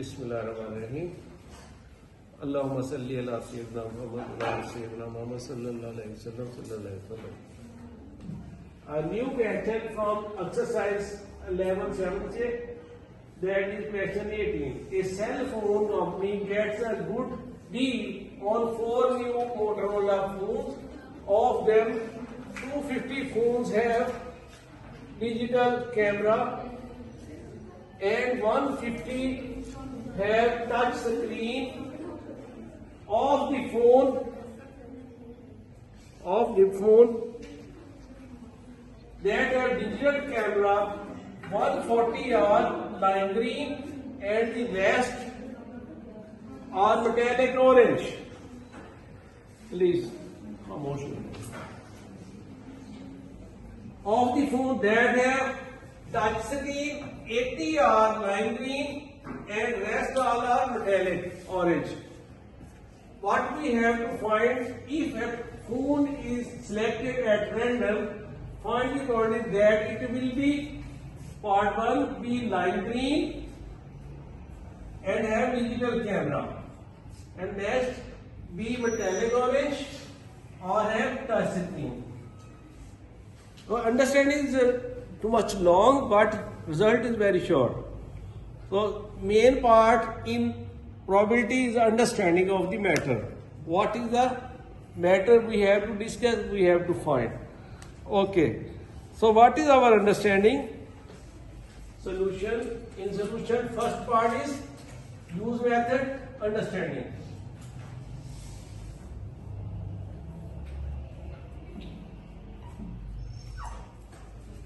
बिस्मिल्लाहिर्रहमानिर्रहीम। अल्लाहुम्मा सल्ली अला सय्यिदिना मुहम्मद व अला सय्यिदिना मुहम्मद सल्लल्लाहु अलैहि वसल्लम। A new question from exercise 11.7, that is question 18. A cell phone company gets a good deal on 4 new Motorola phones. Of them, 250 phones have digital camera and 150 have touch screen. Of the phone that have digital camera, 140 are lime green and the rest are metallic orange. Please, emotion. Of the phone that have touch screen, 80 are lime green and rest all are metallic orange. What we have to find, if a phone is selected at random, find the coordinate that it will be part 1 be lime green and have digital camera, and next be metallic orange or have touch screen. So understanding is too much long, but result is very short. So main part in probability is understanding of the matter. What is the matter we have to discuss, we have to find. Okay. So what is our understanding? Solution. In solution, first part is use method, understanding.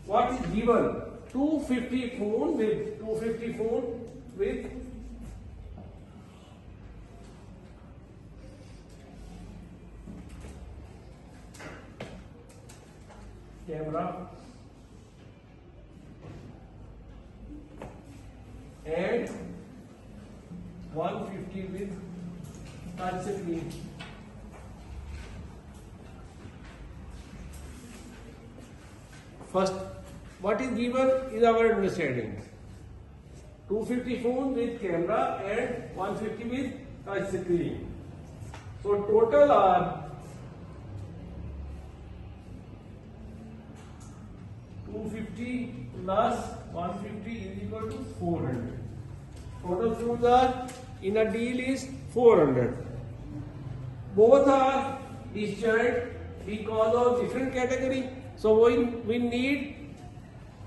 What is given? 250 phone with camera and 150 with touch screen. First, what is given is our understanding. 250 phone with camera and 150 with touch screen. So total are 250 plus 150 is equal to 400. Total phones are in a deal is 400. Both are disjoint because of different category. So we need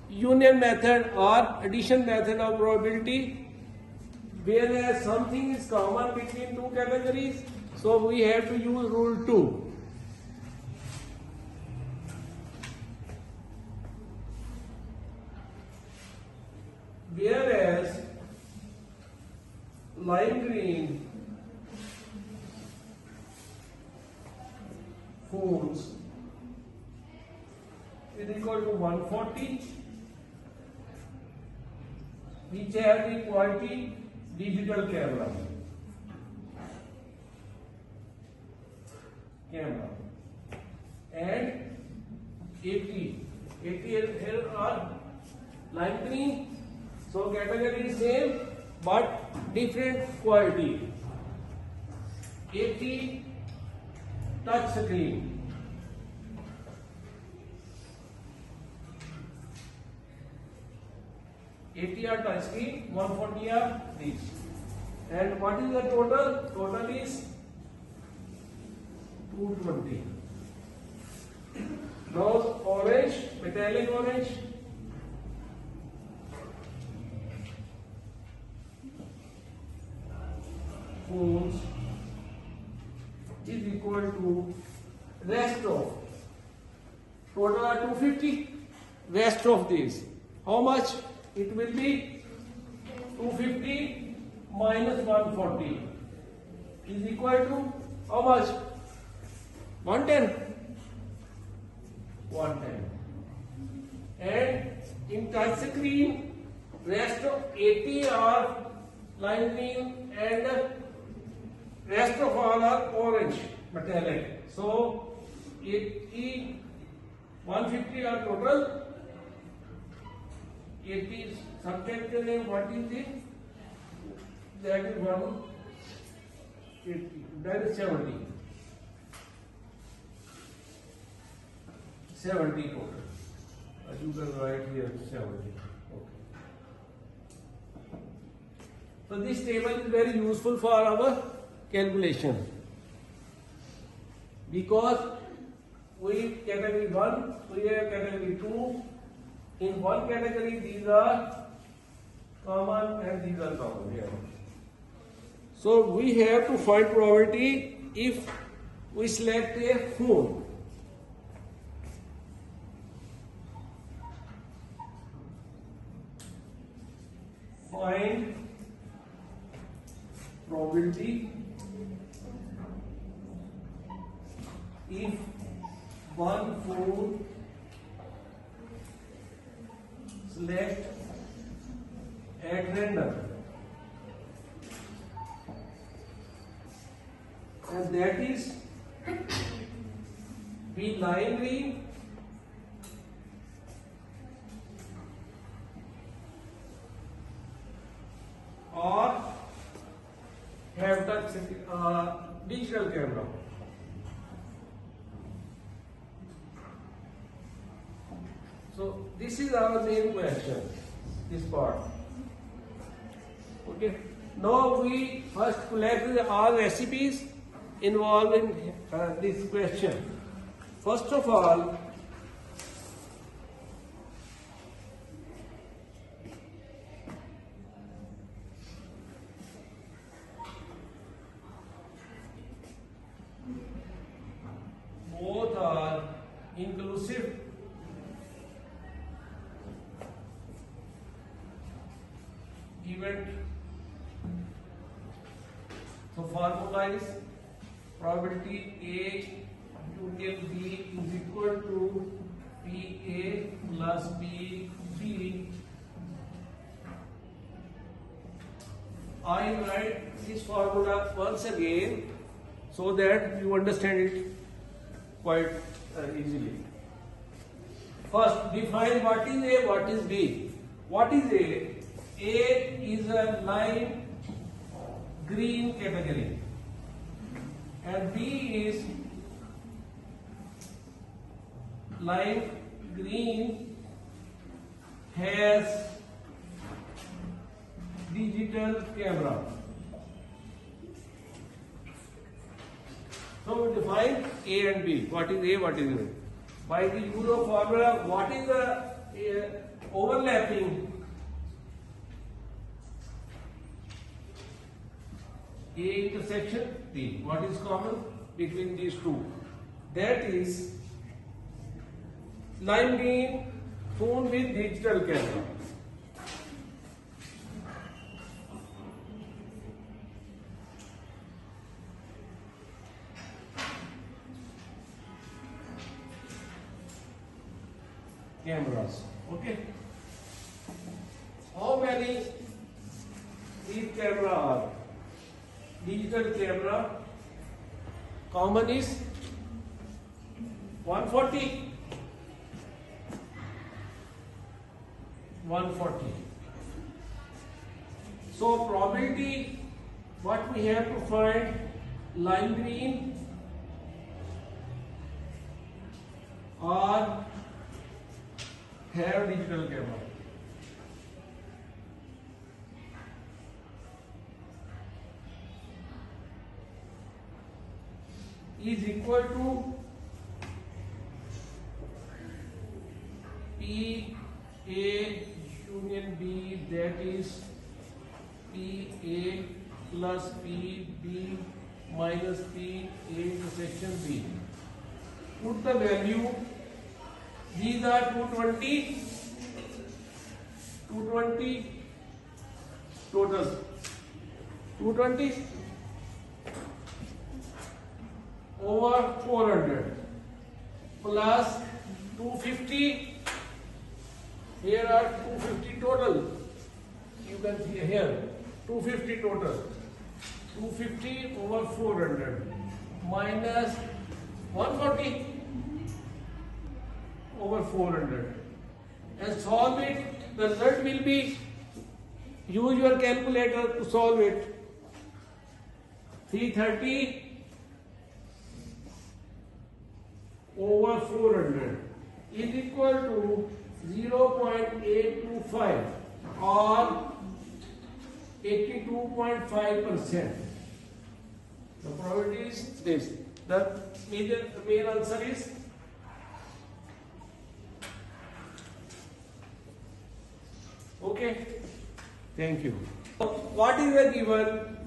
union method or addition method of probability, whereas something is common between two categories. So we have to use rule 2. Whereas lime green phones is equal to 140, which have the quality digital camera. And 80 here are lime green. So category is same but different quality. 80 touch screen. Are touch screen, 140 are these. And what is the total? Total is 220. Now orange, metallic orange. Phones is equal to rest of total are 250, rest of these how much? It will be 250 minus 140 is equal to how much? 110. And in touch screen, rest of 80 are lime green and rest of all are orange metallic. So 80, 150 are total. 80 subtract the name. What is the that is 180, that is 70. 70 total. You can write here 70. Okay. So this table is very useful for our calculation, because we category 1, we have category 2. In one category these are common and these are common here. So we have to find probability if we select a phone. Find probability if one phone select at random, and that is be lime green or have touch digital camera. So this is our main question, this part. Okay. Now we first collect all recipes involved in this question. First of all, both are inclusive. Event. So formula is probability A union B is equal to PA plus PB. I write this formula once again so that you understand it quite easily. First, define what is A, what is B. What is A? A is a lime green category and B is lime green has digital camera. So we define A and B. What is A, what is B? By the use of formula, what is the overlapping A intersection B? What is common between these two? That is lime green phone with digital camera. Cameras. Okay. How many these camera are? Digital camera common is 140. 140. So probability, what we have to find, lime green or have digital camera. Is equal to P A union B, that is P A plus P B minus P A intersection B. Put the value. These are 220 total. 220 over 400 plus 250. Here are 250 total. You can see here 250 total. 250 over 400 minus 140 over 400 and solve it. The result will be Use your calculator to solve it. 330 over 400 is equal to 0.825 or 82.5%. The probability is this. The main answer is okay. Thank you. What is the given?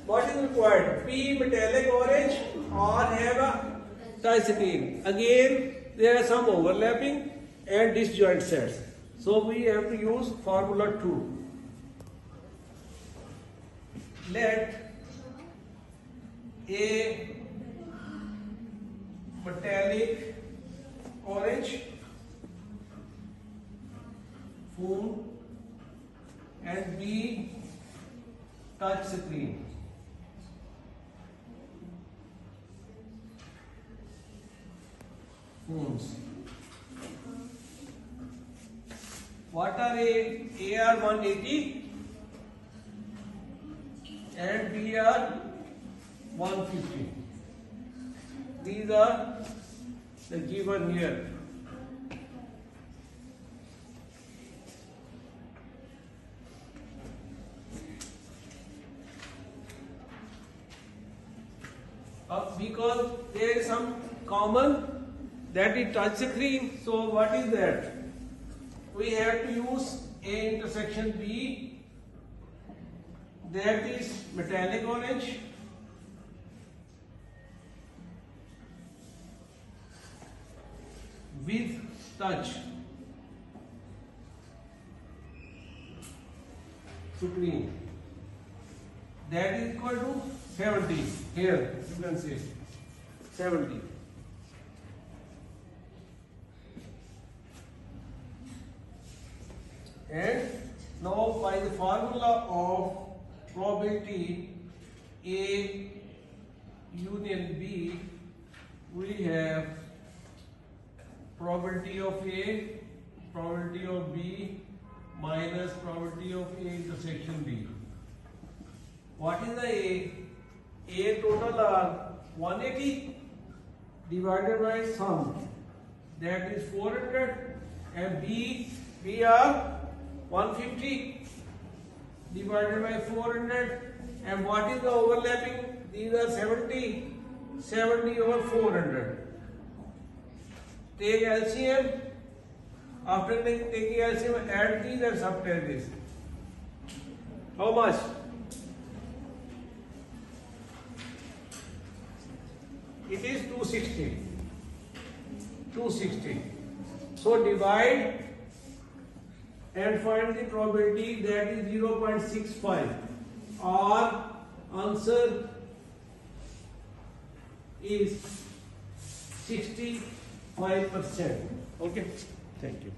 What is required? P metallic orange or have a trisitine. Again, there are some overlapping and disjoint sets. So we have to use formula 2. Let A metallic orange foam and B touch screen. Foams. What are AR 180 and BR 150. These are the given here. Because there is some common, that is touch screen. So what is that? We have to use A intersection B, that is metallic orange, with touch screen. That is equal to 70. Here you can see 70. And now by the formula of probability A union B, we have probability of A, probability of B minus probability of A intersection B. What is the A? A total are 180 divided by sum, that is 400, and B are 150 divided by 400, and what is the overlapping? These are 70 over 400. Take LCM. After taking LCM, add these and subtract this. How much? It is 260. 260. So divide and find the probability, that is 0.65. Our answer is 65%. Okay. Thank you.